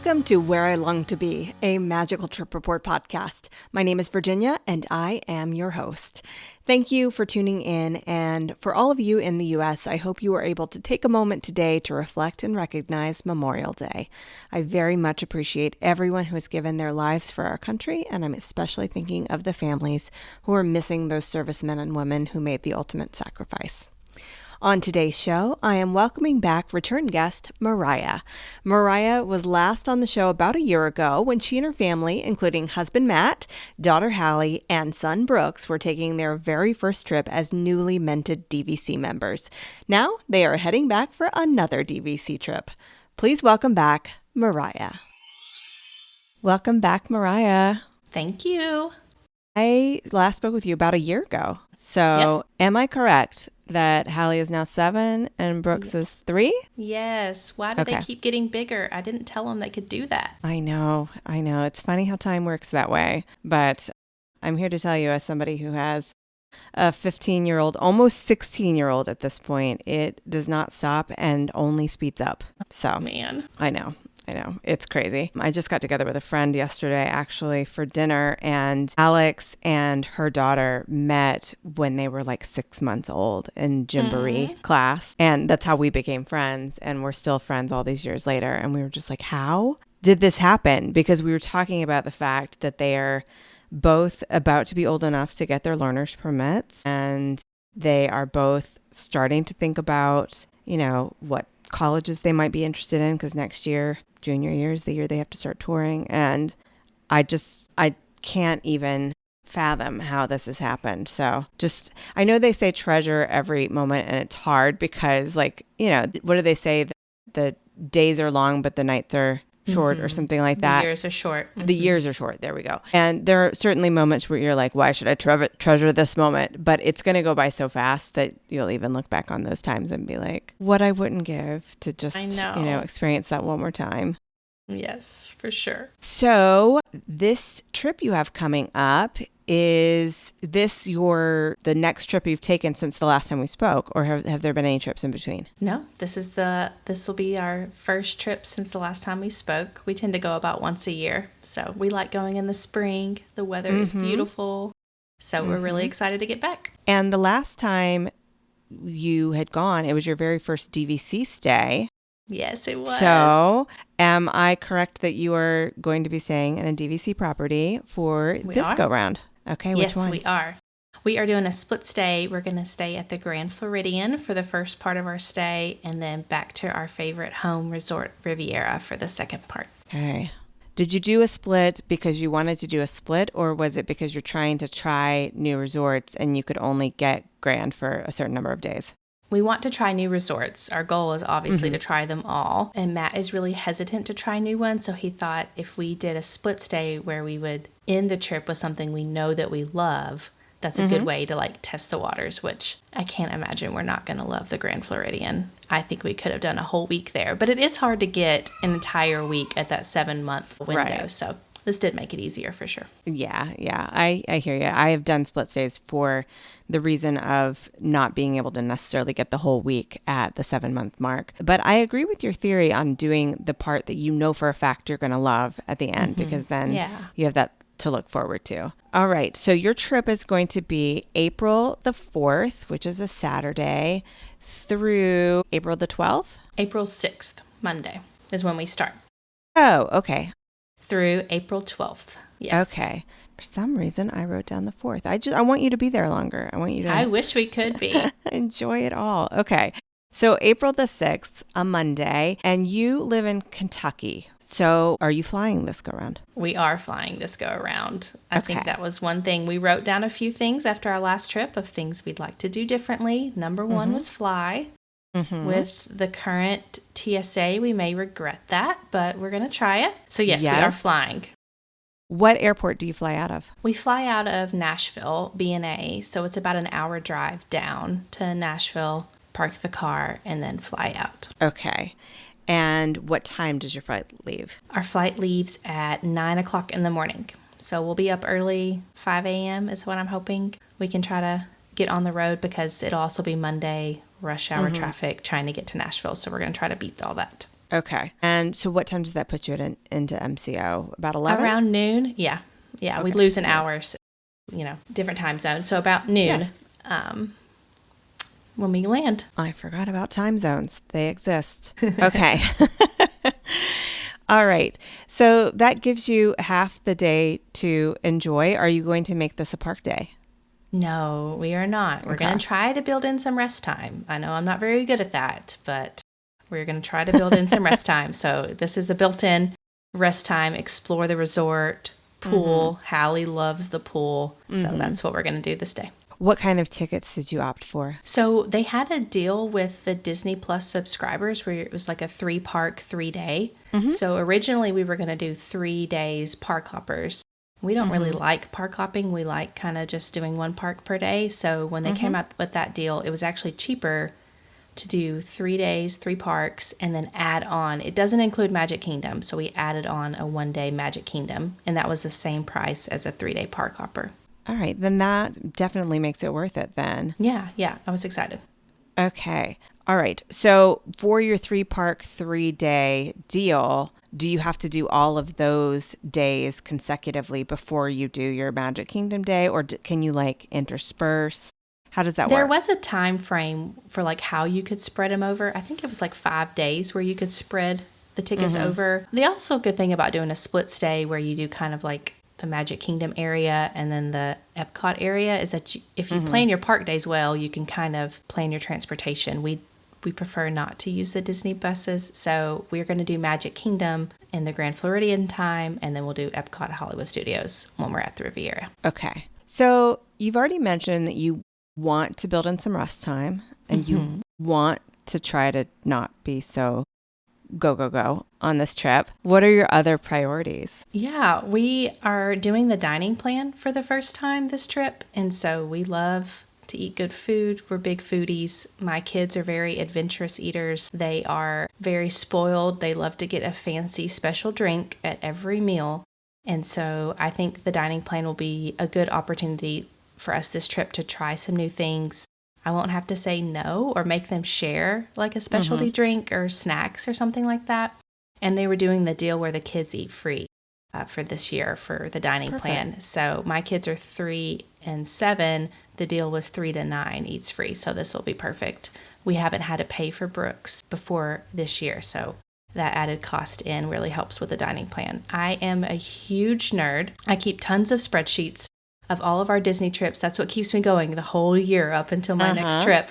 Welcome to Where I Long to Be, a Magical Trip Report podcast. My name is Virginia, and I am your host. Thank you for tuning in, and for all of you in the U.S., I hope you are able to take a moment today to reflect and recognize Memorial Day. I very much appreciate everyone who has given their lives for our country, and I'm especially thinking of the families who are missing those servicemen and women who made the ultimate sacrifice. On today's show, I am welcoming back return guest Mariah. Mariah was last on the show about a year ago when she and her family, including husband Matt, daughter Hallie, and son Brooks, were taking their very first trip as newly minted DVC members. Now they are heading back for another DVC trip. Please welcome back Mariah. Welcome back, Mariah. Thank you. I last spoke with you about a year ago. So Am I correct that Hallie is now 7 and Brooks is 3? Yes. Why do they keep getting bigger? I didn't tell them they could do that. I know. It's funny how time works that way. But I'm here to tell you, as somebody who has a 15-year-old, almost 16-year-old at this point, it does not stop and only speeds up. So, Man. I know. It's crazy. I just got together with a friend yesterday, actually, for dinner, and Alex and her daughter met when they were like 6 months old in Gymboree class. And that's how we became friends. And we're still friends all these years later. And we were just like, how did this happen? Because we were talking about the fact that they are both about to be old enough to get their learner's permits. And they are both starting to think about, what colleges they might be interested in, because next year, junior year, is the year they have to start touring. And I can't even fathom how this has happened. So I know they say treasure every moment, and it's hard because what do they say? The days are long, but the nights are short or something like that. The years are short. The years are short. There we go. And there are certainly moments where you're like, why should I treasure this moment? But it's going to go by so fast that you'll even look back on those times and be like, what I wouldn't give to just, experience that one more time. Yes, for sure. So this trip you have coming up, is this the next trip you've taken since the last time we spoke, or have there been any trips in between? No, this will be our first trip since the last time we spoke. We tend to go about once a year. So we like going in the spring. The weather is beautiful. So we're really excited to get back. And the last time you had gone, it was your very first DVC stay. Yes, it was. So, am I correct that you are going to be staying in a DVC property for this go-round? Okay, which one? Yes, we are. We are doing a split stay. We're going to stay at the Grand Floridian for the first part of our stay, and then back to our favorite home resort, Riviera, for the second part. Okay. Did you do a split because you wanted to do a split, or was it because you're trying to try new resorts and you could only get Grand for a certain number of days? We want to try new resorts. Our goal is obviously to try them all. And Matt is really hesitant to try new ones. So he thought if we did a split stay where we would end the trip with something we know that we love, that's a good way to test the waters, which I can't imagine we're not going to love the Grand Floridian. I think we could have done a whole week there. But it is hard to get an entire week at that 7-month window. Right. So this did make it easier for sure. Yeah. I hear you. I have done split stays for the reason of not being able to necessarily get the whole week at the 7-month mark. But I agree with your theory on doing the part that you know for a fact you're going to love at the end, because then you have that to look forward to. All right. So your trip is going to be April the 4th, which is a Saturday, through April the 12th? April 6th, Monday, is when we start. Oh, okay. Through April 12th. Yes. Okay. For some reason, I wrote down the 4th. I want you to be there longer. I want you to... I wish we could be. Enjoy it all. Okay. So April the 6th, a Monday, and you live in Kentucky. So are you flying this go-around? We are flying this go-around. I think that was one thing. We wrote down a few things after our last trip of things we'd like to do differently. Number one was fly. With the current TSA, we may regret that, but we're going to try it. So yes, we are flying. What airport do you fly out of? We fly out of Nashville, B&A, so it's about an hour drive down to Nashville, park the car, and then fly out. Okay. And what time does your flight leave? Our flight leaves at 9 o'clock in the morning. So we'll be up early, 5 a.m. is what I'm hoping. We can try to get on the road because it'll also be Monday, rush hour traffic, trying to get to Nashville. So we're going to try to beat all that. Okay. And so what time does that put you into MCO? About 11? Around noon. Yeah. Yeah. Okay. We lose an hour, different time zones. So about noon when we land. I forgot about time zones. They exist. Okay. All right. So that gives you half the day to enjoy. Are you going to make this a park day? No, we are not. We're going to try to build in some rest time. I know I'm not very good at that, but we're going to try to build in some rest time. So this is a built-in rest time, explore the resort, pool. Hallie loves the pool. So that's what we're going to do this day. What kind of tickets did you opt for? So they had a deal with the Disney Plus subscribers where it was like a 3-park, 3-day. So originally we were going to do 3 days park hoppers. We don't really like park hopping. We like kind of just doing 1 park per day. So when they came out with that deal, it was actually cheaper to do 3 days, 3 parks, and then add on. It doesn't include Magic Kingdom, so we added on a 1-day Magic Kingdom, and that was the same price as a 3-day park hopper. All right, then that definitely makes it worth it then. Yeah, I was excited. Okay. All right. So for your 3-park, 3-day deal, do you have to do all of those days consecutively before you do your Magic Kingdom day, or can you like intersperse? How does that work? There was a time frame for like how you could spread them over. I think it was like 5 days where you could spread the tickets over. The also good thing about doing a split stay where you do kind of like the Magic Kingdom area and then the Epcot area is that if you plan your park days well, you can kind of plan your transportation. We prefer not to use the Disney buses, so we're going to do Magic Kingdom in the Grand Floridian time, and then we'll do Epcot Hollywood Studios when we're at the Riviera. Okay. So you've already mentioned that you want to build in some rest time, and you want to try to not be so go on this trip. What are your other priorities? Yeah, we are doing the dining plan for the first time this trip, and so we love to eat good food. We're big foodies. My kids are very adventurous eaters. They are very spoiled. They love to get a fancy special drink at every meal. And so I think the dining plan will be a good opportunity for us this trip to try some new things. I won't have to say no or make them share like a specialty drink or snacks or something like that. And they were doing the deal where the kids eat free for this year for the dining plan. So my kids are 3 and 7. The deal was 3 to 9 eats free. So this will be perfect. We haven't had to pay for Brooks before this year. So that added cost in really helps with the dining plan. I am a huge nerd. I keep tons of spreadsheets of all of our Disney trips. That's what keeps me going the whole year up until my next trip.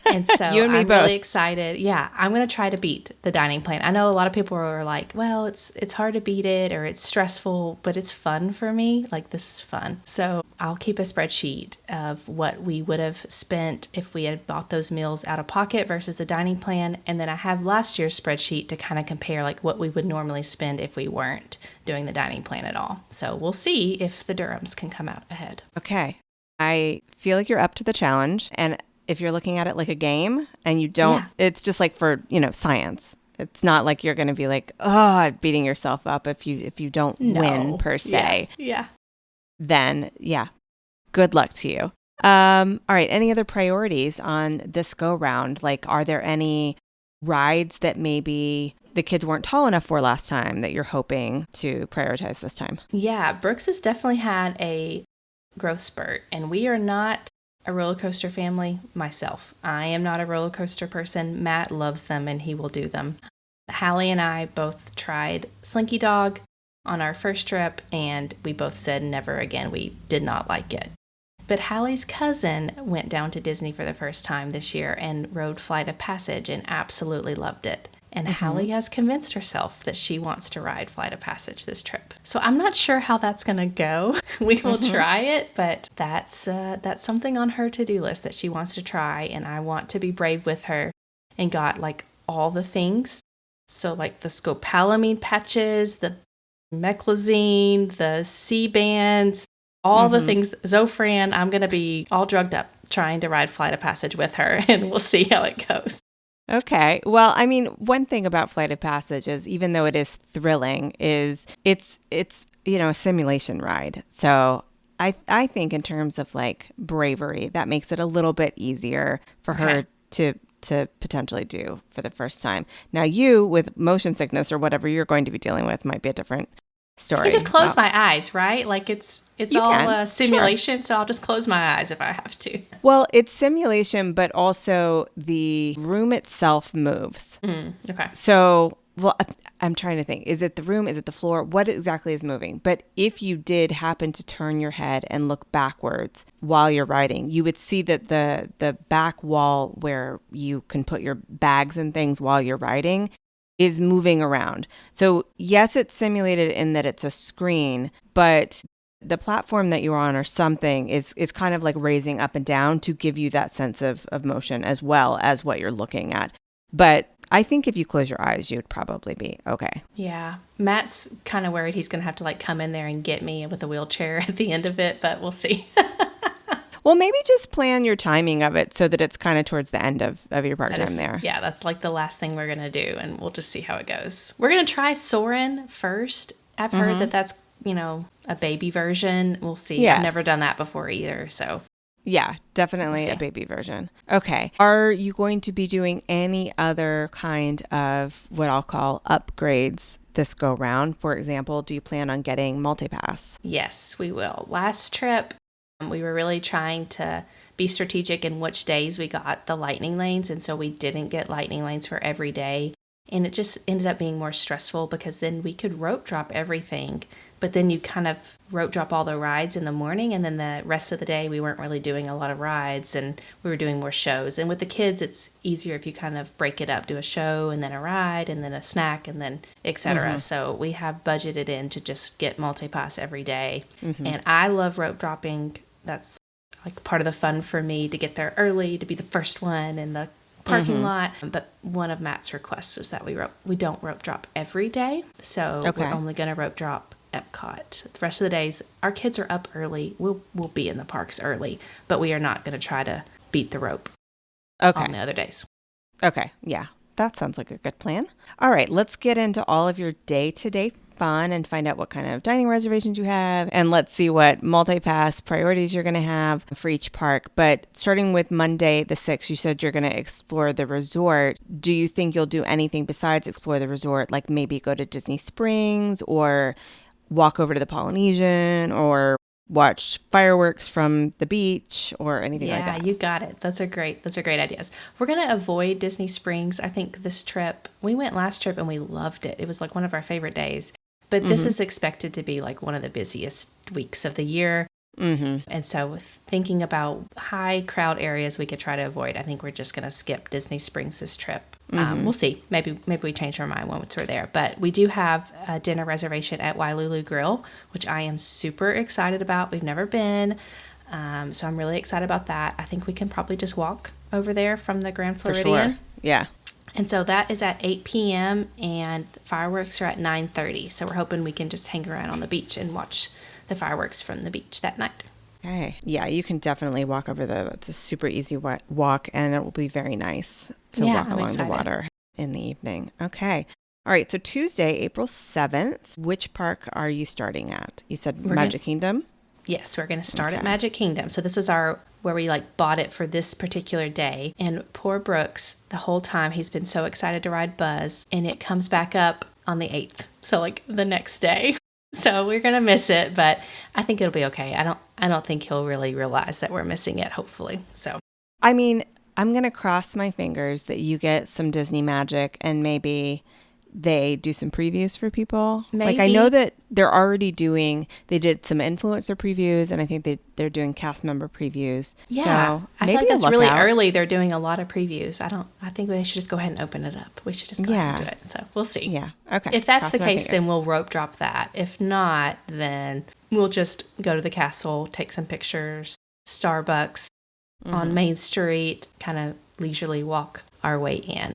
And so You and me I'm both. really excited. Yeah, I'm going to try to beat the dining plan. I know a lot of people are like, well, it's hard to beat it or it's stressful, but it's fun for me. Like, this is fun. So I'll keep a spreadsheet of what we would have spent if we had bought those meals out of pocket versus the dining plan. And then I have last year's spreadsheet to kind of compare like what we would normally spend if we weren't doing the dining plan at all. So we'll see if the Durhams can come out ahead. Okay. I feel like you're up to the challenge. And if you're looking at it like a game and you don't, it's just like for, science. It's not like you're going to be like, beating yourself up if you don't win per se. Yeah. Then, good luck to you. All right. Any other priorities on this go round? Like, are there any rides that maybe the kids weren't tall enough for last time that you're hoping to prioritize this time? Yeah, Brooks has definitely had a growth spurt, and we are not a roller coaster family. Myself, I am not a roller coaster person. Matt loves them and he will do them. Hallie and I both tried Slinky Dog on our first trip, and we both said never again. We did not like it. But Hallie's cousin went down to Disney for the first time this year and rode Flight of Passage and absolutely loved it. And Hallie has convinced herself that she wants to ride Flight of Passage this trip. So I'm not sure how that's going to go. We will try it, but that's something on her to-do list that she wants to try, and I want to be brave with her and got like all the things. So like the scopolamine patches, the meclizine, the C-bands, all the things. Zofran, I'm going to be all drugged up trying to ride Flight of Passage with her, and we'll see how it goes. Okay. Well, I mean, one thing about Flight of Passage is, even though it is thrilling, is it's a simulation ride. So I think in terms of like bravery, that makes it a little bit easier for her to to potentially do for the first time. Now you, with motion sickness or whatever you're going to be dealing with, might be a different story. I just close my eyes, right? Like it's all a simulation, sure. So I'll just close my eyes if I have to. Well, it's simulation, but also the room itself moves. Okay. So, well, I'm trying to think. Is it the room? Is it the floor? What exactly is moving? But if you did happen to turn your head and look backwards while you're riding, you would see that the back wall where you can put your bags and things while you're riding is moving around. So yes, it's simulated in that it's a screen, but the platform that you're on or something is kind of like raising up and down to give you that sense of motion as well as what you're looking at. But I think if you close your eyes, you'd probably be okay. Yeah. Matt's kind of worried he's going to have to like come in there and get me with a wheelchair at the end of it, but we'll see. Well, maybe just plan your timing of it so that it's kind of towards the end of your part time there. Yeah, that's like the last thing we're going to do, and we'll just see how it goes. We're going to try Soarin' first. I've heard that that's, a baby version. We'll see. Yes. I've never done that before either, so. Yeah, definitely a baby version. Okay. Are you going to be doing any other kind of what I'll call upgrades this go round? For example, do you plan on getting multipass? Yes, we will. Last trip, we were really trying to be strategic in which days we got the lightning lanes. And so we didn't get lightning lanes for every day. And it just ended up being more stressful because then we could rope drop everything. But then you kind of rope drop all the rides in the morning. And then the rest of the day, we weren't really doing a lot of rides and we were doing more shows. And with the kids, it's easier if you kind of break it up, do a show and then a ride and then a snack and then et cetera. So we have budgeted in to just get multipass every day. And I love rope dropping. That's like part of the fun for me to get there early, to be the first one in the parking lot. But one of Matt's requests was that we don't rope drop every day. So we're only going to rope drop Epcot. The rest of the days, our kids are up early. We'll be in the parks early, but we are not going to try to beat the rope on the other days. Okay. Yeah. That sounds like a good plan. All right. Let's get into all of your day-to-day fun and find out what kind of dining reservations you have. And let's see what multi-pass priorities you're going to have for each park. But starting with Monday, the 6th, you said you're going to explore the resort. Do you think you'll do anything besides explore the resort? Like maybe go to Disney Springs or walk over to the Polynesian or watch fireworks from the beach or anything like that? Yeah, you got it. Those are great ideas. We're going to avoid Disney Springs. I think this trip, we went last trip and we loved it. It was like one of our favorite days. But this is expected to be like one of the busiest weeks of the year. And so with thinking about high crowd areas we could try to avoid, I think we're just going to skip Disney Springs this trip. We'll see. Maybe we change our mind once we're there. But we do have a dinner reservation at Wailulu Grill, which I am super excited about. We've never been. So I'm really excited about that. I think we can probably just walk over there from the Grand Floridian. For sure. Yeah. And so that is at 8 p.m. and fireworks are at 9:30. So we're hoping we can just hang around on the beach and watch the fireworks from the beach that night. Okay. Yeah, you can definitely walk over there. It's a super easy walk, and it will be very nice to walk along the water in the evening. Okay. All right. So Tuesday, April 7th, which park are you starting at? You said Magic Kingdom? Yes, we're going to start at Magic Kingdom. So this is where we like bought it for this particular day. And poor Brooks, the whole time he's been so excited to ride Buzz, and it comes back up on the 8th. So like the next day. So we're going to miss it, but I think it'll be okay. I don't think he'll really realize that we're missing it, hopefully. So I mean, I'm going to cross my fingers that you get some Disney magic and maybe they do some previews for people. Maybe. Like I know that they did some influencer previews and I think they're doing cast member previews. Yeah. So I feel like that's really early. They're doing a lot of previews. I think they should just go ahead and open it up. We should just go ahead and do it. So we'll see. Yeah. Okay. If that's the case, then we'll rope drop that. If not, then we'll just go to the castle, take some pictures, Starbucks on Main Street, kind of leisurely walk our way in.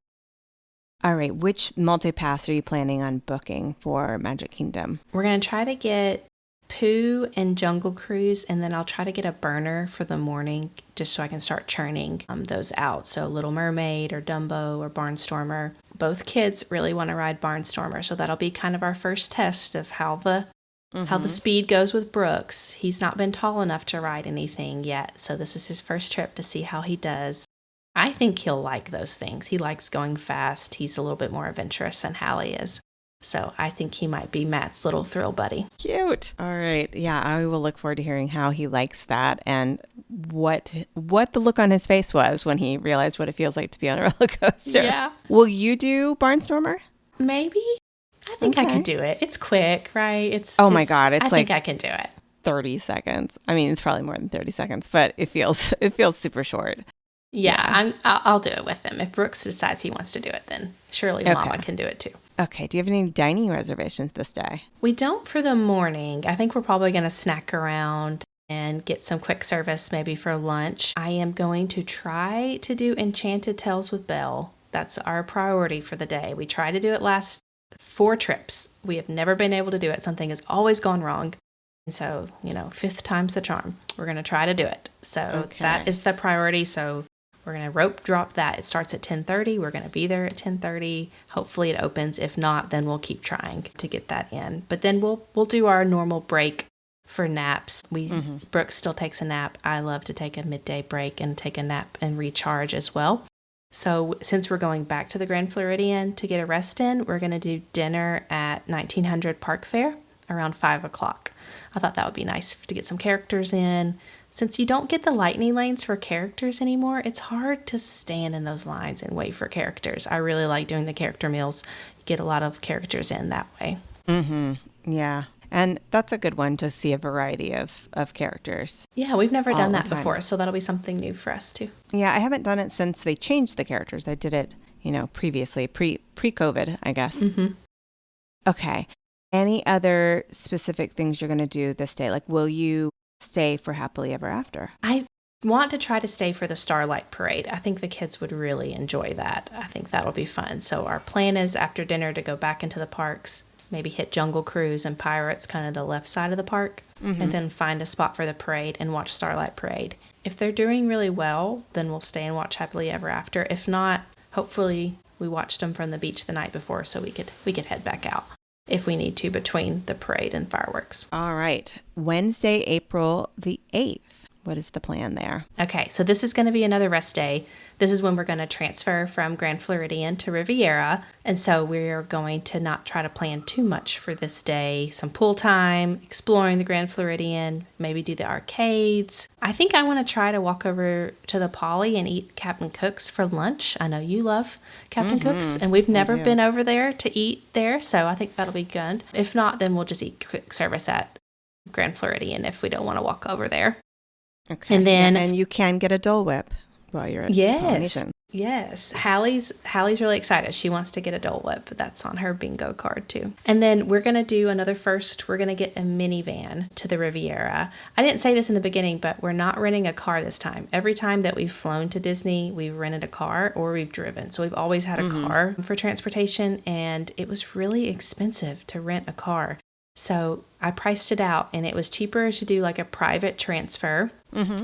All right. Which multi-pass are you planning on booking for Magic Kingdom? We're going to try to get Pooh and Jungle Cruise, and then I'll try to get a burner for the morning just so I can start churning those out. So Little Mermaid or Dumbo or Barnstormer. Both kids really want to ride Barnstormer, so that'll be kind of our first test of how the speed goes with Brooks. He's not been tall enough to ride anything yet, so this is his first trip to see how he does. I think he'll like those things. He likes going fast. He's a little bit more adventurous than Hallie is. So I think he might be Matt's little thrill buddy. Cute. All right. Yeah, I will look forward to hearing how he likes that and what the look on his face was when he realized what it feels like to be on a roller coaster. Yeah. Will you do Barnstormer? Maybe. I think I can do it. It's quick, right? My God. It's I think I can do it. 30 seconds. I mean, it's probably more than 30 seconds, but it feels super short. Yeah. I'll do it with him. If Brooks decides he wants to do it, then surely Mama can do it too. Okay. Do you have any dining reservations this day? We don't for the morning. I think we're probably going to snack around and get some quick service maybe for lunch. I am going to try to do Enchanted Tales with Belle. That's our priority for the day. We tried to do it last 4 trips. We have never been able to do it. Something has always gone wrong. And so, 5th time's the charm. We're going to try to do it. So that is the priority. So we're going to rope drop that. It starts at 10:30. We're going to be there at 10:30. Hopefully it opens. If not, then we'll keep trying to get that in. But then we'll do our normal break for naps. Brooks still takes a nap. I love to take a midday break and take a nap and recharge as well. So since we're going back to the Grand Floridian to get a rest in, we're going to do dinner at 1900 Park Fair around 5 o'clock. I thought that would be nice to get some characters in. Since you don't get the lightning lanes for characters anymore, it's hard to stand in those lines and wait for characters. I really like doing the character meals. You get a lot of characters in that way. Mm-hmm. Yeah. And that's a good one to see a variety of characters. Yeah, we've never done that before, so that'll be something new for us too. Yeah, I haven't done it since they changed the characters. I did it, previously, pre-COVID, I guess. Mm-hmm. Okay. Any other specific things you're going to do this day? Like, will you stay for Happily Ever After? I want to try to stay for the Starlight Parade. I think the kids would really enjoy that. I think that'll be fun. So our plan is after dinner to go back into the parks, maybe hit Jungle Cruise and Pirates, kind of the left side of the park, and then find a spot for the parade and watch Starlight Parade. If they're doing really well, then we'll stay and watch Happily Ever After. If not, hopefully we watched them from the beach the night before so we could head back out if we need to between the parade and fireworks. All right. Wednesday, April the 8th. What is the plan there? Okay, so this is going to be another rest day. This is when we're going to transfer from Grand Floridian to Riviera. And so we're going to not try to plan too much for this day. Some pool time, exploring the Grand Floridian, maybe do the arcades. I think I want to try to walk over to the Poly and eat Captain Cook's for lunch. I know you love Captain Cook's, and we've never been over there to eat there. So I think that'll be good. If not, then we'll just eat quick service at Grand Floridian if we don't want to walk over there. Okay. And then, and you can get a Dole Whip while you're at Polynesian. Yes. Hallie's really excited. She wants to get a Dole Whip. That's on her bingo card too. And then we're going to do another first. We're going to get a minivan to the Riviera. I didn't say this in the beginning, but we're not renting a car this time. Every time that we've flown to Disney, we've rented a car or we've driven. So we've always had a car for transportation, and it was really expensive to rent a car. So I priced it out, and it was cheaper to do like a private transfer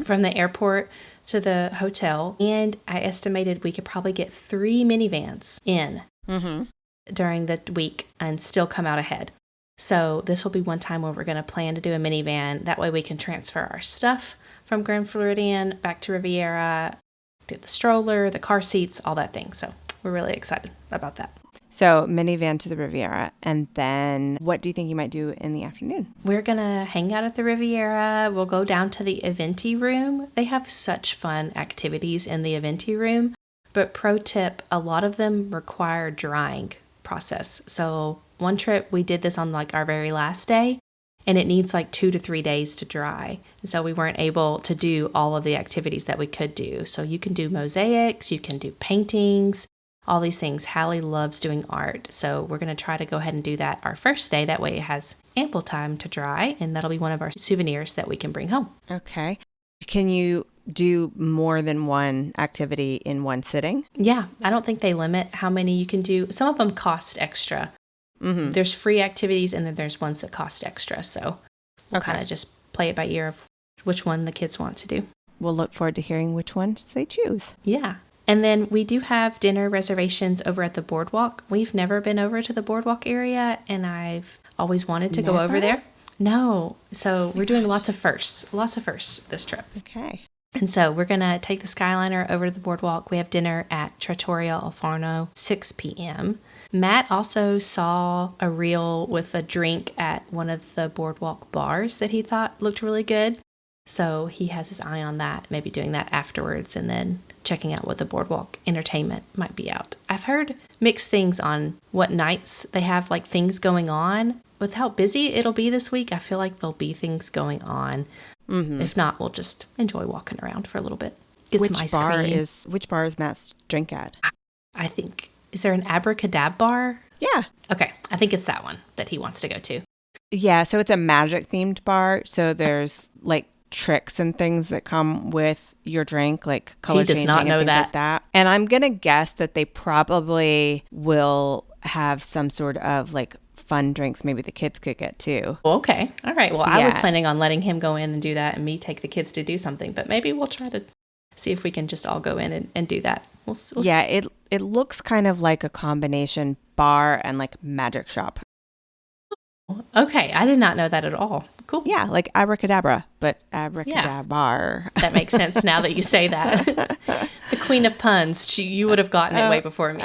from the airport to the hotel. And I estimated we could probably get 3 minivans in during the week and still come out ahead. So this will be one time where we're going to plan to do a minivan. That way we can transfer our stuff from Grand Floridian back to Riviera, get the stroller, the car seats, all that thing. So we're really excited about that. So minivan to the Riviera. And then what do you think you might do in the afternoon? We're going to hang out at the Riviera. We'll go down to the Eventi room. They have such fun activities in the Eventi room. But pro tip, a lot of them require drying process. So one trip, we did this on like our very last day, and it needs like 2 to 3 days to dry. And so we weren't able to do all of the activities that we could do. So you can do mosaics, you can do paintings, all these things. Hallie loves doing art. So we're going to try to go ahead and do that our first day. That way it has ample time to dry, and that'll be one of our souvenirs that we can bring home. Okay. Can you do more than one activity in one sitting? Yeah. I don't think they limit how many you can do. Some of them cost extra. There's free activities, and then there's ones that cost extra. So we'll kind of just play it by ear of which one the kids want to do. We'll look forward to hearing which ones they choose. Yeah. And then we do have dinner reservations over at the boardwalk. We've never been over to the boardwalk area, and I've always wanted to go over there. No. So we're doing lots of firsts this trip. Okay. And so we're going to take the Skyliner over to the boardwalk. We have dinner at Trattoria Al Forno, 6 p.m. Matt also saw a reel with a drink at one of the boardwalk bars that he thought looked really good. So he has his eye on that, maybe doing that afterwards and then checking out what the boardwalk entertainment might be out. I've heard mixed things on what nights they have like things going on. With how busy it'll be this week, I feel like there'll be things going on. Mm-hmm. If not, we'll just enjoy walking around for a little bit. Get some ice cream. Which bar is Matt's drink at? I think, is there an Abracadabra bar? Yeah. Okay, I think it's that one that he wants to go to. Yeah, so it's a magic themed bar. So there's like tricks and things that come with your drink, like color changing and things like that. And I'm going to guess that they probably will have some sort of like fun drinks maybe the kids could get too. Okay. All right. Well, I was planning on letting him go in and do that and me take the kids to do something, but maybe we'll try to see if we can just all go in and do that. We'll yeah, it looks kind of like a combination bar and like magic shop. Okay. I did not know that at all. Cool. Yeah, like abracadabra, but abracadabra. That makes sense now that you say that. The queen of puns. You would have gotten it way before me.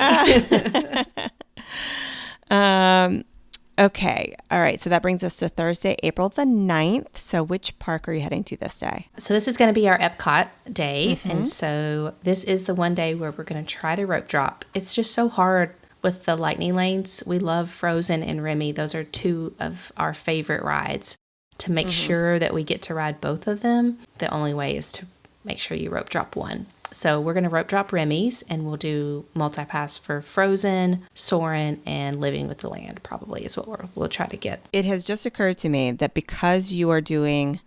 Okay. All right. So that brings us to Thursday, April the 9th. So which park are you heading to this day? So this is going to be our Epcot day. Mm-hmm. And so this is the one day where we're going to try to rope drop. It's just so hard with the lightning lanes. We love Frozen and Remy. Those are two of our favorite rides. To make sure that we get to ride both of them, the only way is to make sure you rope drop one. So we're going to rope drop Remy's, and we'll do multi-pass for Frozen, Soarin', and Living with the Land probably is what we'll try to get. It has just occurred to me that because you are doing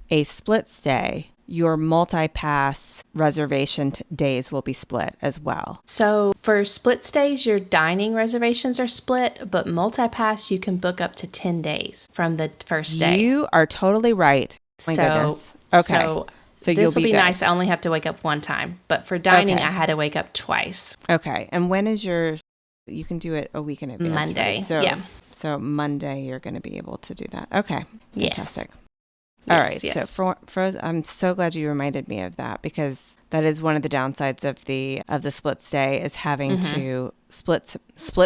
a split stay, your multi-pass reservation days will be split as well. So for split stays, your dining reservations are split, but multi-pass, you can book up to 10 days from the first day. You are totally right. My goodness. Okay. So this will be nice. I only have to wake up one time. But for dining, I had to wake up twice. Okay. And when is you can do it a week in advance. Monday. Right? So, yeah. So Monday, you're going to be able to do that. Okay. Fantastic. Yes. All right. Yes. So Frozen, I'm so glad you reminded me of that because that is one of the downsides of the split stay is having to split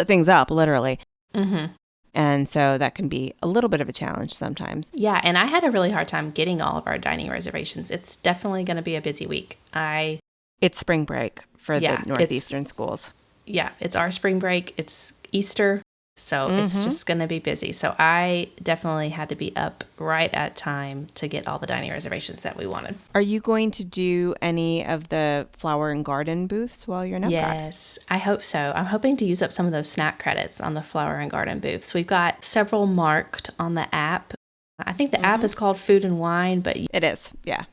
things up literally. Mm-hmm. And so that can be a little bit of a challenge sometimes. Yeah, and I had a really hard time getting all of our dining reservations. It's definitely going to be a busy week. It's spring break for the Northeastern schools. Yeah, it's our spring break. It's Easter, so it's just going to be busy. So I definitely had to be up right at time to get all the dining reservations that we wanted. Are you going to do any of the flower and garden booths while you're in Epcot? Yes, I hope so. I'm hoping to use up some of those snack credits on the flower and garden booths. We've got several marked on the app. I think the app is called Food and Wine, but it is, yeah.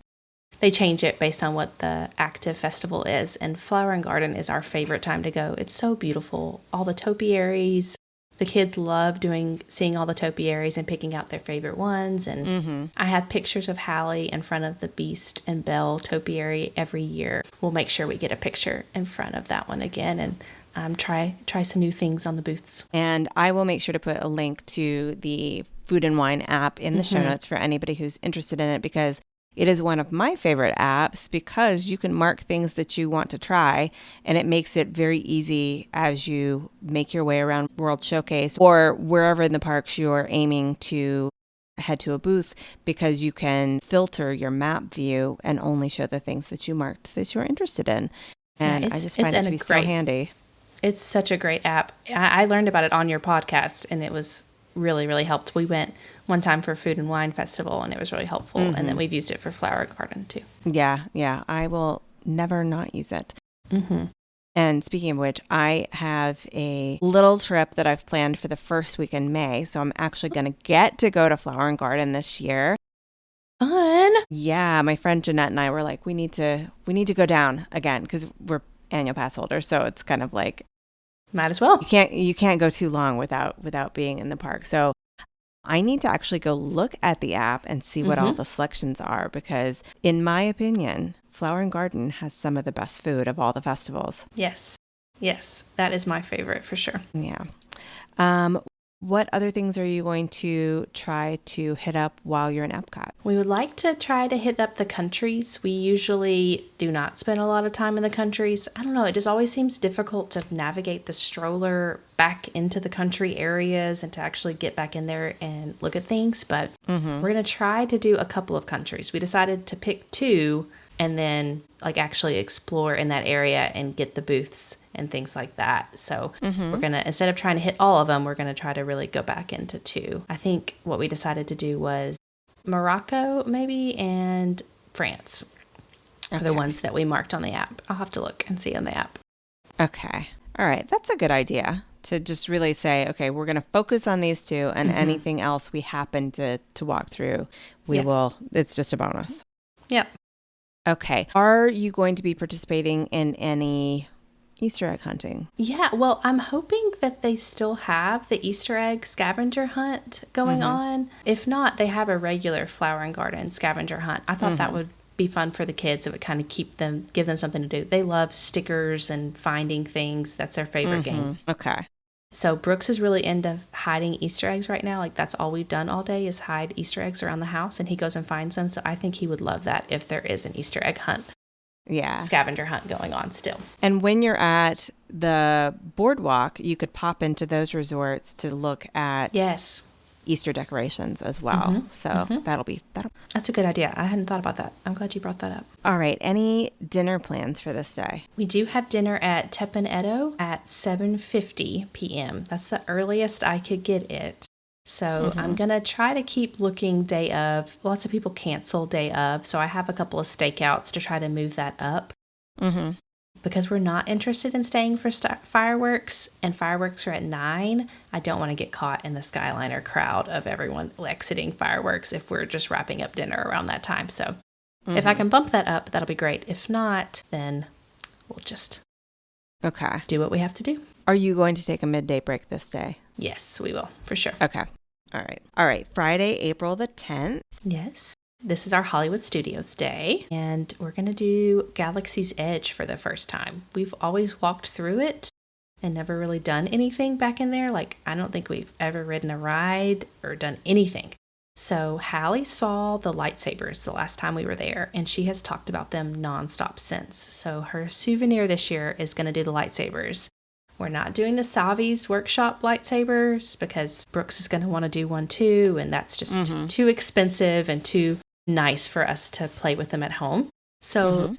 They change it based on what the active festival is, and Flower and Garden is our favorite time to go. It's so beautiful. All the topiaries. The kids love seeing all the topiaries and picking out their favorite ones. And I have pictures of Hallie in front of the Beast and Belle topiary every year. We'll make sure we get a picture in front of that one again and try some new things on the booths. And I will make sure to put a link to the Food and Wine app in the show notes for anybody who's interested in it because it is one of my favorite apps because you can mark things that you want to try and it makes it very easy as you make your way around World Showcase or wherever in the parks you're aiming to head to a booth because you can filter your map view and only show the things that you marked that you're interested in. And I just find it to be so handy. It's such a great app. I learned about it on your podcast and it was really, really helped. We went one time for Food and Wine Festival and it was really helpful. And then we've used it for Flower Garden too. Yeah. I will never not use it. And speaking of which, I have a little trip that I've planned for the first week in May. So I'm actually going to get to go to Flower and Garden this year. Fun. Yeah. My friend Jeanette and I were like, we need to go down again because we're annual pass holders. So it's kind of like, might as well. You can't go too long without being in the park. So I need to actually go look at the app and see what all the selections are because in my opinion, Flower and Garden has some of the best food of all the festivals. Yes, that is my favorite for sure. Yeah. what other things are you going to try to hit up while you're in Epcot? We would like to try to hit up the countries. We usually do not spend a lot of time in the countries. I don't know, it just always seems difficult to navigate the stroller back into the country areas and to actually get back in there and look at things. But we're going to try to do a couple of countries. We decided to pick 2 and then like actually explore in that area and get the booths and things like that. So we're going to, instead of trying to hit all of them, we're going to try to really go back into 2. I think what we decided to do was Morocco maybe and France are the ones that we marked on the app. I'll have to look and see on the app. Okay. All right. That's a good idea to just really say, okay, we're going to focus on these 2 and anything else we happen to walk through, we will, it's just a bonus. Yep. Okay. Are you going to be participating in any Easter egg hunting? Yeah, well, I'm hoping that they still have the Easter egg scavenger hunt going on. If not, they have a regular flower and garden scavenger hunt. I thought that would be fun for the kids. It would kind of give them something to do. They love stickers and finding things. That's their favorite game. Okay. So Brooks is really into hiding Easter eggs right now. Like that's all we've done all day is hide Easter eggs around the house, and he goes and finds them. So I think he would love that if there is an Easter egg hunt. Yeah. Scavenger hunt going on still. And when you're at the boardwalk, you could pop into those resorts to look at Easter decorations as well. So that'll That's a good idea. I hadn't thought about that. I'm glad you brought that up. All right. Any dinner plans for this day? We do have dinner at Teppan Edo at 7:50 p.m. That's the earliest I could get it. So I'm going to try to keep looking day of. Lots of people cancel day of. So I have a couple of stakeouts to try to move that up. Because we're not interested in staying for fireworks, and fireworks are at 9. I don't want to get caught in the Skyliner crowd of everyone exiting fireworks if we're just wrapping up dinner around that time. So if I can bump that up, that'll be great. If not, then we'll just do what we have to do. Are you going to take a midday break this day? Yes, we will, for sure. Okay. All right. Friday, April the 10th. Yes. This is our Hollywood Studios day, and we're going to do Galaxy's Edge for the first time. We've always walked through it and never really done anything back in there. Like, I don't think we've ever ridden a ride or done anything. So Hallie saw the lightsabers the last time we were there, and she has talked about them nonstop since. So her souvenir this year is going to do the lightsabers. We're not doing the Savi's workshop lightsabers because Brooks is going to want to do one too, and that's just too expensive and too nice for us to play with them at home. So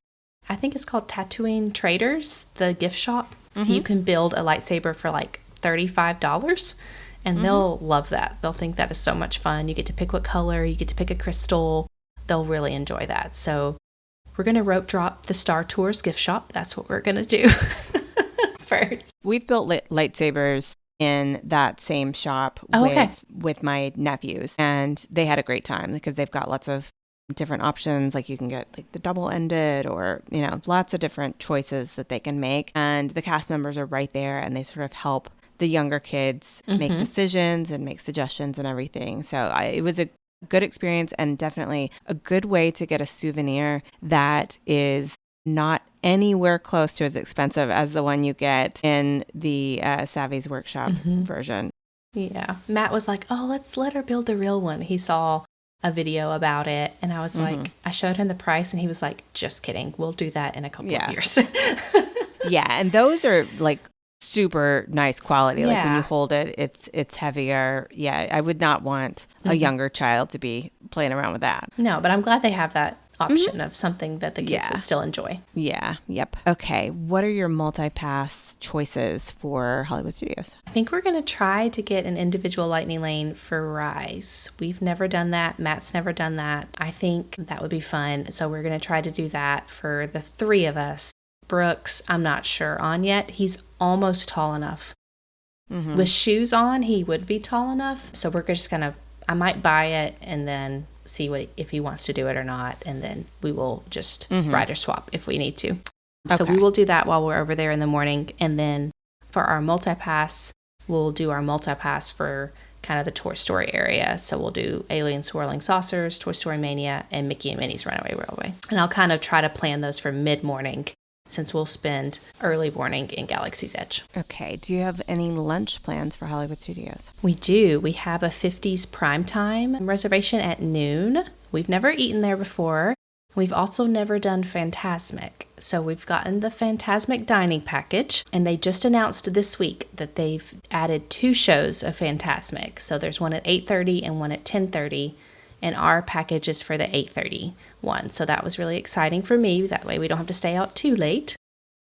I think it's called Tatooine Traders, the gift shop. You can build a lightsaber for like $35, and they'll love that. They'll think that is so much fun. You get to pick what color, you get to pick a crystal. They'll really enjoy that. So we're going to rope drop the Star Tours gift shop. That's what we're going to do first. We've built lightsabers in that same shop with my nephews, and they had a great time because they've got lots of different options. Like you can get like the double-ended or, lots of different choices that they can make. And the cast members are right there, and they sort of help the younger kids make decisions and make suggestions and everything. So it was a good experience, and definitely a good way to get a souvenir that is not anywhere close to as expensive as the one you get in the Savi's Workshop version. Yeah. Matt was like, oh, let's let her build the real one. He saw a video about it, and I was like, I showed him the price, and he was like, just kidding. We'll do that in a couple of years. Yeah. And those are like super nice quality. Like when you hold it, it's heavier. Yeah. I would not want a younger child to be playing around with that. No, but I'm glad they have that option of something that the kids would still enjoy. Yeah. Yep. Okay. What are your multi-pass choices for Hollywood Studios? I think we're going to try to get an individual lightning lane for Rise. We've never done that. Matt's never done that. I think that would be fun. So we're going to try to do that for the 3 of us. Brooks, I'm not sure on yet. He's almost tall enough. With shoes on, he would be tall enough. So we're just going to, I might buy it and then see if he wants to do it or not, and then we will just rider swap if we need to. Okay. So we will do that while we're over there in the morning, and then for our multi-pass, we'll do our multi-pass for kind of the Toy Story area. So we'll do Alien Swirling Saucers, Toy Story Mania, and Mickey and Minnie's Runaway Railway. And I'll kind of try to plan those for mid-morning since we'll spend early morning in Galaxy's Edge. Okay. Do you have any lunch plans for Hollywood Studios? We do. We have a 50s primetime reservation at noon. We've never eaten there before. We've also never done Fantasmic. So we've gotten the Fantasmic dining package, and they just announced this week that they've added 2 shows of Fantasmic. So there's one at 8:30 and one at 10:30, and our package is for the 8:30 one. So that was really exciting for me. That way we don't have to stay out too late.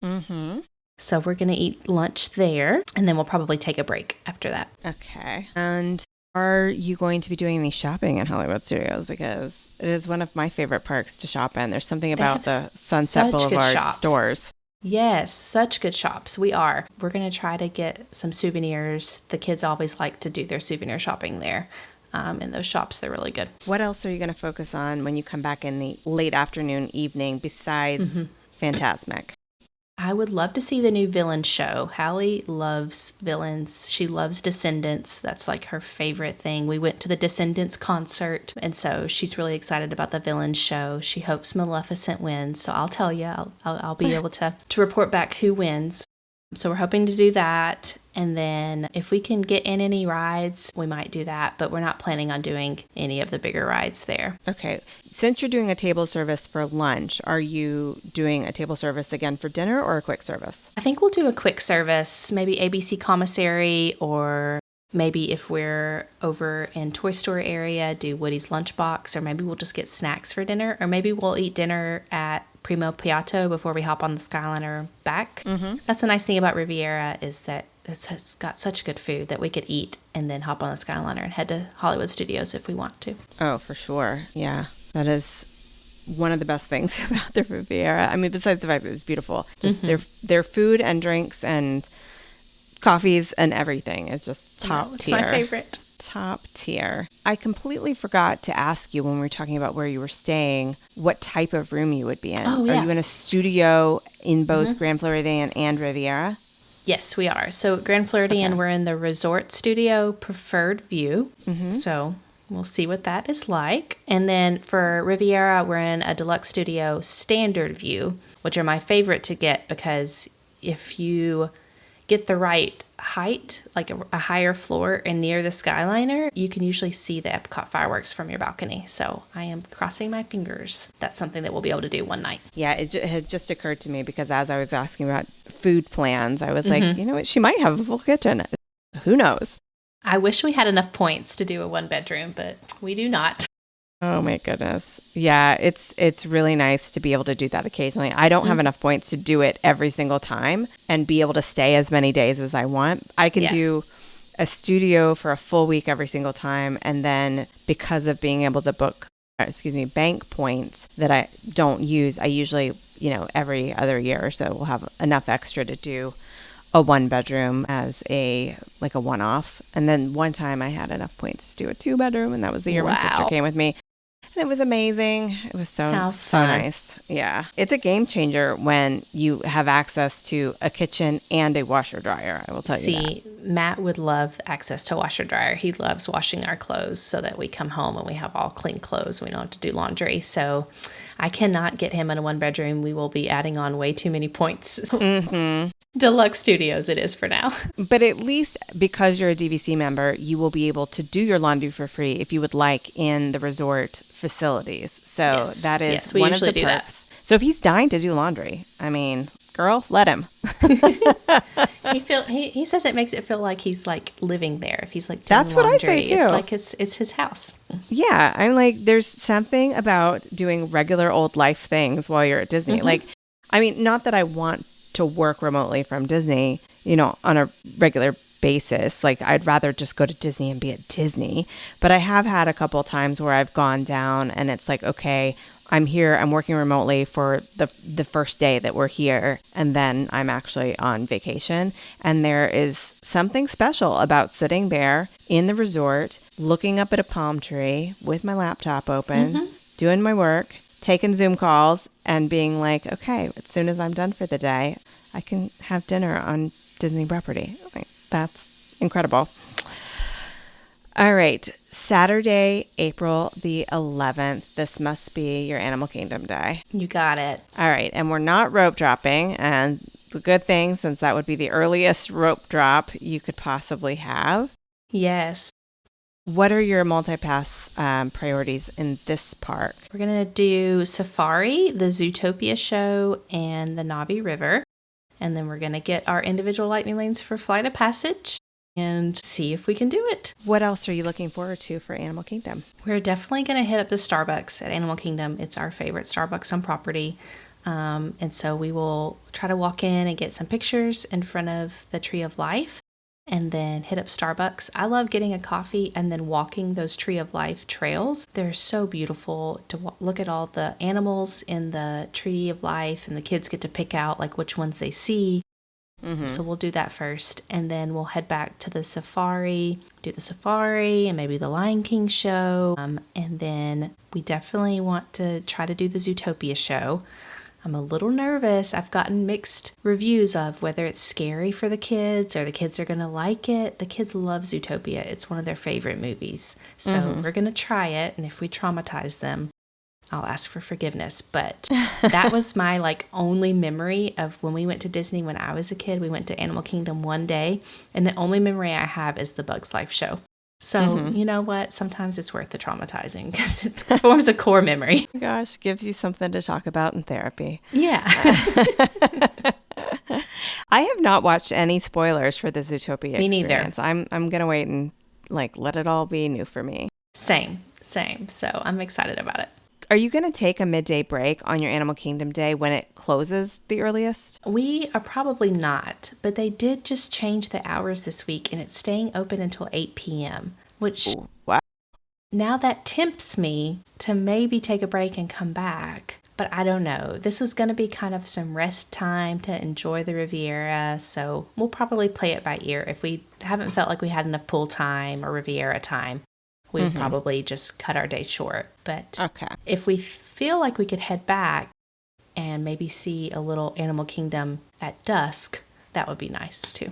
Mm-hmm. So we're going to eat lunch there, and then we'll probably take a break after that. Okay. And are you going to be doing any shopping in Hollywood Studios? Because it is one of my favorite parks to shop in. There's something about the Sunset Boulevard stores. Yes, such good shops. We are. We're going to try to get some souvenirs. The kids always like to do their souvenir shopping there. In those shops, they're really good. What else are you going to focus on when you come back in the late afternoon, evening, besides Fantasmic? I would love to see the new villain show. Hallie loves villains. She loves Descendants. That's like her favorite thing. We went to the Descendants concert, and so she's really excited about the villain show. She hopes Maleficent wins. So I'll tell you, I'll be able to report back who wins. So we're hoping to do that. And then if we can get in any rides, we might do that. But we're not planning on doing any of the bigger rides there. Okay. Since you're doing a table service for lunch, are you doing a table service again for dinner or a quick service? I think we'll do a quick service, maybe ABC Commissary, or maybe if we're over in Toy Story area, do Woody's Lunchbox, or maybe we'll just get snacks for dinner, or maybe we'll eat dinner at Primo Piatto before we hop on the Skyliner back. Mm-hmm. That's the nice thing about Riviera is that it's got such good food that we could eat and then hop on the Skyliner and head to Hollywood Studios if we want to. Oh, for sure. Yeah, that is one of the best things about the Riviera. I mean, besides the fact that it's beautiful, just their food and drinks and coffees and everything is just top tier. It's my favorite. Top tier. I completely forgot to ask you when we were talking about where you were staying, what type of room you would be in. Oh, yeah. Are you in a studio in both Grand Floridian and Riviera? Yes, we are. So Grand Floridian, we're in the Resort Studio Preferred View. Mm-hmm. So we'll see what that is like. And then for Riviera, we're in a Deluxe Studio Standard View, which are my favorite to get because if you get the right height, like a higher floor and near the Skyliner, you can usually see the Epcot fireworks from your balcony. So I am crossing my fingers. That's something that we'll be able to do one night. Yeah, it had just occurred to me because as I was asking about food plans, I was like, you know what, she might have a full kitchen. Who knows? I wish we had enough points to do a 1-bedroom, but we do not. Oh my goodness. Yeah, it's really nice to be able to do that occasionally. I don't have enough points to do it every single time and be able to stay as many days as I want. I can do a studio for a full week every single time. And then because of being able to bank points that I don't use, I usually, every other year or so will have enough extra to do a 1-bedroom as a one-off. And then one time I had enough points to do a 2-bedroom, and that was the year my sister came with me. And it was amazing. It was so nice. Yeah. It's a game changer when you have access to a kitchen and a washer dryer, I will tell you that. See, Matt would love access to washer dryer. He loves washing our clothes so that we come home and we have all clean clothes. We don't have to do laundry. So I cannot get him in a 1-bedroom. We will be adding on way too many points. Mm-hmm. Deluxe Studios it is for now. But at least because you're a DVC member, you will be able to do your laundry for free if you would like in the resort facilities. So that is one of the perks. So if he's dying to do laundry, I mean, girl, let him. He says it makes it feel like he's like living there. If he's like doing That's what laundry, I say too. It's like it's his house. Yeah, I'm like, there's something about doing regular old life things while you're at Disney. Mm-hmm. Like, I mean, not that I want to work remotely from Disney, on a regular basis. Like, I'd rather just go to Disney and be at Disney. But I have had a couple of times where I've gone down and it's like, okay, I'm here, I'm working remotely for the first day that we're here, and then I'm actually on vacation. And there is something special about sitting there in the resort, looking up at a palm tree with my laptop open, doing my work, taking Zoom calls, and being like, okay, as soon as I'm done for the day, I can have dinner on Disney property. Like, that's incredible. All right. Saturday, April the 11th. This must be your Animal Kingdom day. You got it. All right. And we're not rope dropping. And the good thing, since that would be the earliest rope drop you could possibly have. Yes. What are your multi-pass priorities in this park? We're going to do Safari, the Zootopia show, and the Navi River. And then we're going to get our individual lightning lanes for Flight of Passage and see if we can do it. What else are you looking forward to for Animal Kingdom? We're definitely going to hit up the Starbucks at Animal Kingdom. It's our favorite Starbucks on property. And so we will try to walk in and get some pictures in front of the Tree of Life and then hit up Starbucks. I love getting a coffee and then walking those Tree of Life trails. They're so beautiful to look at all the animals in the Tree of Life, and the kids get to pick out like which ones they see. Mm-hmm. So we'll do that first, and then we'll head back to the safari, do the safari and maybe the Lion King show. And then we definitely want to try to do the Zootopia show. I'm a little nervous. I've gotten mixed reviews of whether it's scary for the kids or the kids are going to like it. The kids love Zootopia. It's one of their favorite movies. So we're going to try it. And if we traumatize them, I'll ask for forgiveness. But that was my only memory of when we went to Disney when I was a kid. We went to Animal Kingdom one day, and the only memory I have is the Bugs Life show. So you know what? Sometimes it's worth the traumatizing because it forms a core memory. Oh gosh, gives you something to talk about in therapy. Yeah. I have not watched any spoilers for the Zootopia Me experience. neither. I'm going to wait and let it all be new for me. Same. So I'm excited about it. Are you going to take a midday break on your Animal Kingdom day when it closes the earliest? We are probably not, but they did just change the hours this week, and it's staying open until 8 p.m., which wow. Now that tempts me to maybe take a break and come back, but I don't know. This is going to be kind of some rest time to enjoy the Riviera, so we'll probably play it by ear. If we haven't felt like we had enough pool time or Riviera time, we would probably just cut our day short. But if we feel like we could head back and maybe see a little Animal Kingdom at dusk, that would be nice too.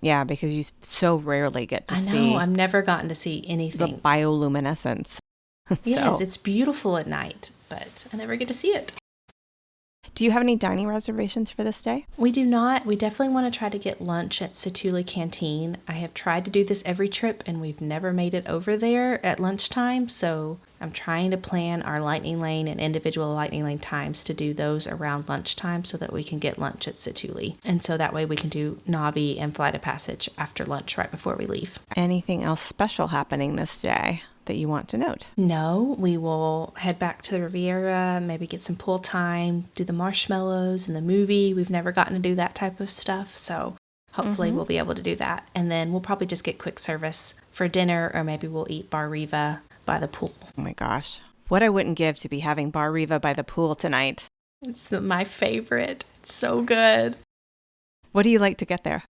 Yeah, because you so rarely get to see. I know. I've never gotten to see anything. The bioluminescence. Yes, it's beautiful at night, but I never get to see it. Do you have any dining reservations for this day? We do not. We definitely want to try to get lunch at Satu'li Canteen. I have tried to do this every trip, and we've never made it over there at lunchtime. So I'm trying to plan our lightning lane and individual lightning lane times to do those around lunchtime so that we can get lunch at Satu'li. And so that way we can do Navi and Flight of Passage after lunch right before we leave. Anything else special happening this day that you want to note? No, we will head back to the Riviera, maybe get some pool time, do the marshmallows and the movie. We've never gotten to do that type of stuff, so hopefully we'll be able to do that. And then we'll probably just get quick service for dinner, or maybe we'll eat Bar Riva by the pool. Oh my gosh. What I wouldn't give to be having Bar Riva by the pool tonight. It's my favorite. It's so good. What do you like to get there?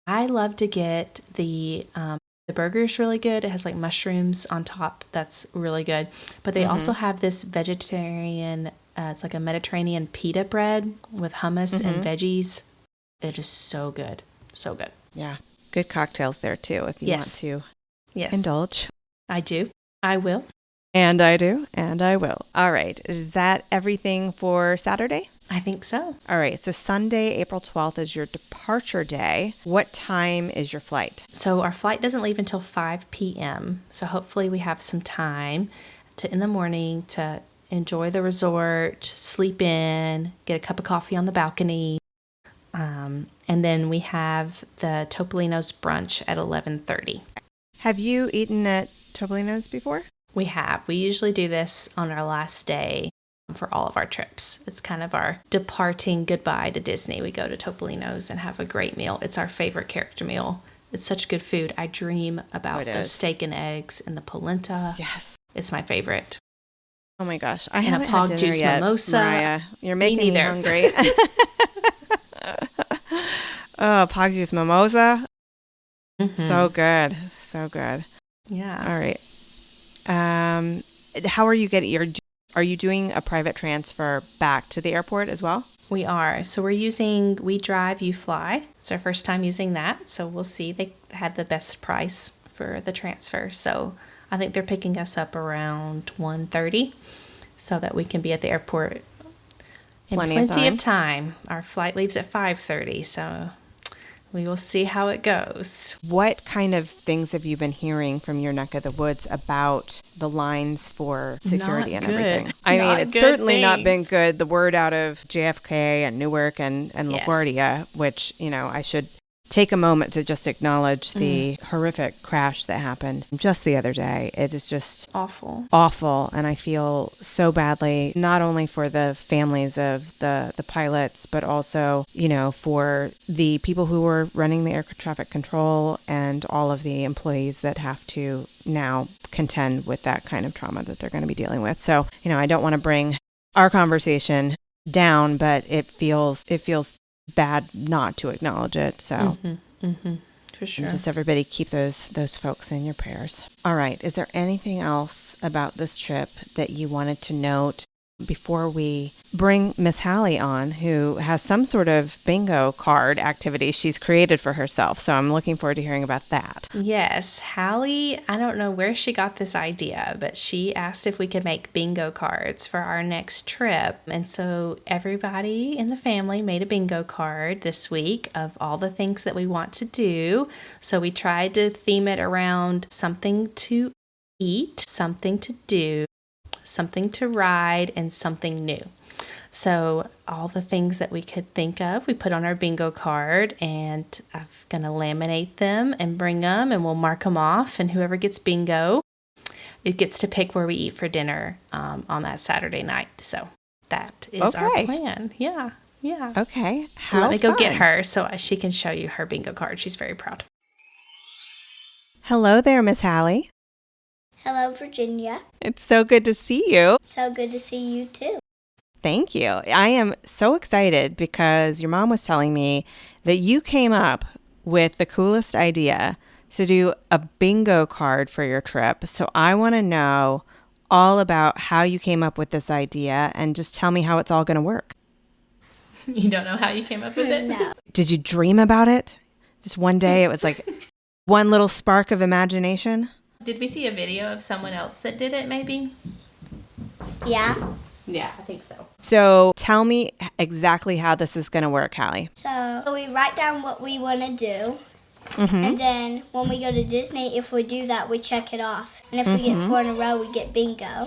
I love to get the burger's really good. It has mushrooms on top. That's really good. But they also have this vegetarian, it's like a Mediterranean pita bread with hummus and veggies. It is so good. So good. Yeah. Good cocktails there too if you want to indulge. I do. I will. And I do. And I will. All right. Is that everything for Saturday? I think so. All right. So Sunday, April 12th is your departure day. What time is your flight? So our flight doesn't leave until 5 p.m. So hopefully we have some time in the morning to enjoy the resort, sleep in, get a cup of coffee on the balcony. And then we have the Topolino's brunch at 11:30. Have you eaten at Topolino's before? We have. We usually do this on our last day for all of our trips. It's kind of our departing goodbye to Disney. We go to Topolino's and have a great meal. It's our favorite character meal. It's such good food. I dream about those steak and eggs and the polenta. Yes. It's my favorite. Oh my gosh. I haven't had dinner juice yet. Mimosa. Mariah, you're making me hungry. Oh, Pog juice mimosa. So good. So good. Yeah. All right. How are you are you doing a private transfer back to the airport as well? We are. So we're using We Drive, You Fly. It's our first time using that. So we'll see. They had the best price for the transfer. So I think they're picking us up around 1:30 so that we can be at the airport in plenty of time. Our flight leaves at 5:30, so we will see how it goes. What kind of things have you been hearing from your neck of the woods about the lines for security and everything? I mean, it's certainly not been good. The word out of JFK and Newark and LaGuardia, which, I should take a moment to just acknowledge the horrific crash that happened just the other day. It is just awful. And I feel so badly, not only for the families of the pilots, but also, for the people who were running the air traffic control and all of the employees that have to now contend with that kind of trauma that they're going to be dealing with. So, I don't want to bring our conversation down, but it feels bad not to acknowledge it. So for sure, just everybody keep those folks in your prayers. All right, is there anything else about this trip that you wanted to note before we bring Miss Hallie on, who has some sort of bingo card activity she's created for herself? So I'm looking forward to hearing about that. Yes, Hallie, I don't know where she got this idea, but she asked if we could make bingo cards for our next trip. And so everybody in the family made a bingo card this week of all the things that we want to do. So we tried to theme it around something to eat, something to do, something to ride, and something new. So all the things that we could think of, we put on our bingo card, and I'm going to laminate them and bring them, and we'll mark them off, and whoever gets bingo, it gets to pick where we eat for dinner on that Saturday night. So that is our plan. Yeah. Okay. So let me go get her so she can show you her bingo card. She's very proud. Hello there, Miss Hallie. Hello, Virginia. It's so good to see you. So good to see you, too. Thank you. I am so excited because your mom was telling me that you came up with the coolest idea to do a bingo card for your trip. So I want to know all about how you came up with this idea and just tell me how it's all going to work. You don't know how you came up with it? No. Did you dream about it? Just one day it was like one little spark of imagination? Did we see a video of someone else that did it, maybe? Yeah. Yeah, I think so. So tell me exactly how this is going to work, Hallie. So we write down what we want to do. And then when we go to Disney, if we do that, we check it off. And if we get 4 in a row, we get bingo.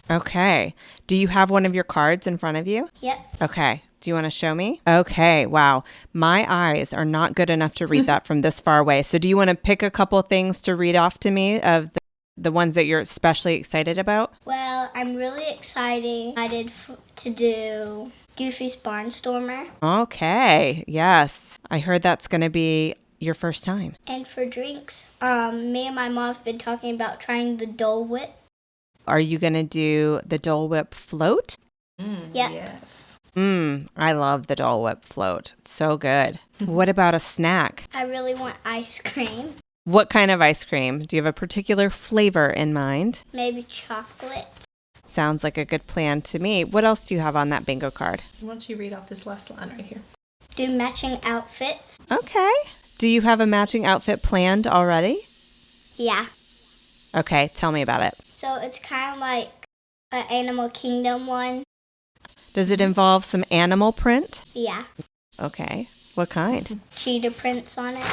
Okay. Do you have one of your cards in front of you? Yep. Okay. Do you want to show me? Okay. Wow. My eyes are not good enough to read that from this far away. So do you want to pick a couple things to read off to me of the ones that you're especially excited about? Well, I'm really excited to do Goofy's Barnstormer. Okay. Yes. I heard that's going to be your first time. And for drinks, me and my mom have been talking about trying the Dole Whip. Are you going to do the Dole Whip float? Yep. Yes. I love the Dole Whip float. It's so good. What about a snack? I really want ice cream. What kind of ice cream? Do you have a particular flavor in mind? Maybe chocolate. Sounds like a good plan to me. What else do you have on that bingo card? Why don't you read off this last line right here? Do matching outfits. Okay. Do you have a matching outfit planned already? Yeah. Okay, tell me about it. So it's kind of like an Animal Kingdom one. Does it involve some animal print? Yeah. Okay. What kind? Cheetah prints on it.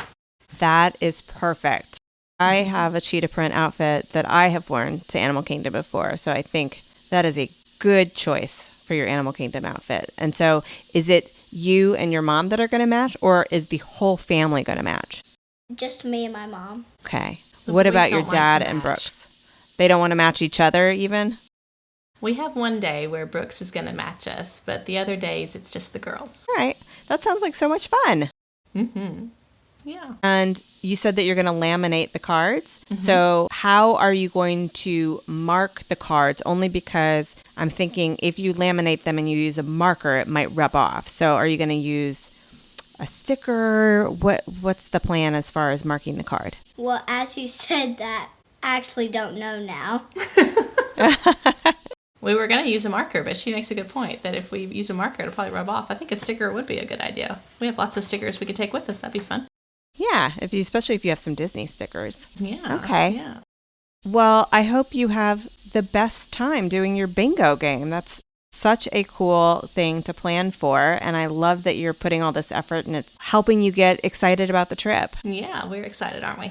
That is perfect. I have a cheetah print outfit that I have worn to Animal Kingdom before, so I think that is a good choice for your Animal Kingdom outfit. And so is it you and your mom that are going to match, or is the whole family going to match? Just me and my mom. Okay. The What boys about your don't like dad to and match. Brooks? They don't want to match each other even? We have one day where Brooks is going to match us, but the other days it's just the girls. All right. That sounds like so much fun. Mm-hmm. Yeah. And you said that you're going to laminate the cards. So how are you going to mark the cards? Only because I'm thinking if you laminate them and you use a marker, it might rub off. So are you going to use a sticker? What's the plan as far as marking the card? Well, as you said that, I actually don't know now. We were going to use a marker, but she makes a good point that if we use a marker, it'll probably rub off. I think a sticker would be a good idea. We have lots of stickers we could take with us. That'd be fun. Yeah, especially if you have some Disney stickers. Yeah. Okay. Yeah. Well, I hope you have the best time doing your bingo game. That's such a cool thing to plan for. And I love that you're putting all this effort and it's helping you get excited about the trip. Yeah, we're excited, aren't we?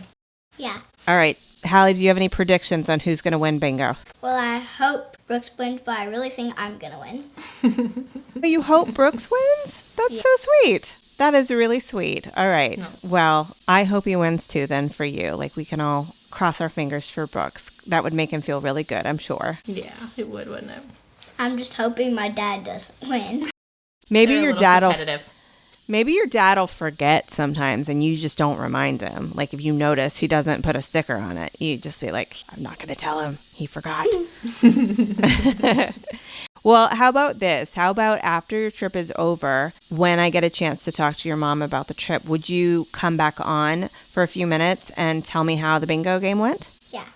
Yeah. All right. Hallie, do you have any predictions on who's going to win bingo? Well, I hope Brooks wins, but I really think I'm going to win. You hope Brooks wins? That's so sweet. That is really sweet. All right. No. Well, I hope he wins too then for you. Like we can all cross our fingers for Brooks. That would make him feel really good, I'm sure. Yeah, it would, wouldn't it? I'm just hoping my dad doesn't win. Maybe They're your a little dad will competitive. Maybe your dad will forget sometimes and you just don't remind him. Like if you notice he doesn't put a sticker on it, you just be like, I'm not going to tell him. He forgot. Well, how about this? How about after your trip is over, when I get a chance to talk to your mom about the trip, would you come back on for a few minutes and tell me how the bingo game went? Yeah.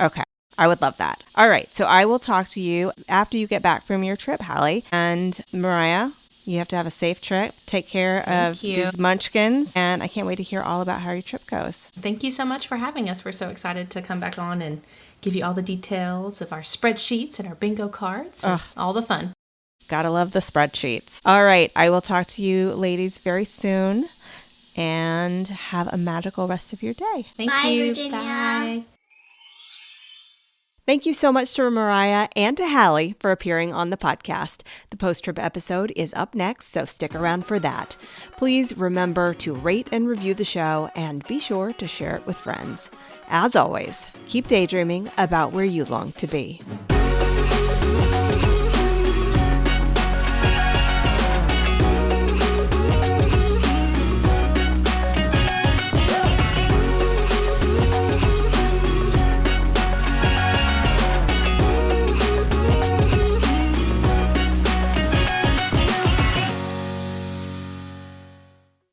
Okay. I would love that. All right. So I will talk to you after you get back from your trip, Hallie. And Mariah, you have to have a safe trip. Take care of these munchkins. And I can't wait to hear all about how your trip goes. Thank you so much for having us. We're so excited to come back on and give you all the details of our spreadsheets and our bingo cards. And all the fun. Gotta love the spreadsheets. All right. I will talk to you ladies very soon. And have a magical rest of your day. Thank Bye, you. Virginia. Bye. Thank you so much to Mariah and to Hallie for appearing on the podcast. The post-trip episode is up next, so stick around for that. Please remember to rate and review the show and be sure to share it with friends. As always, keep daydreaming about where you long to be.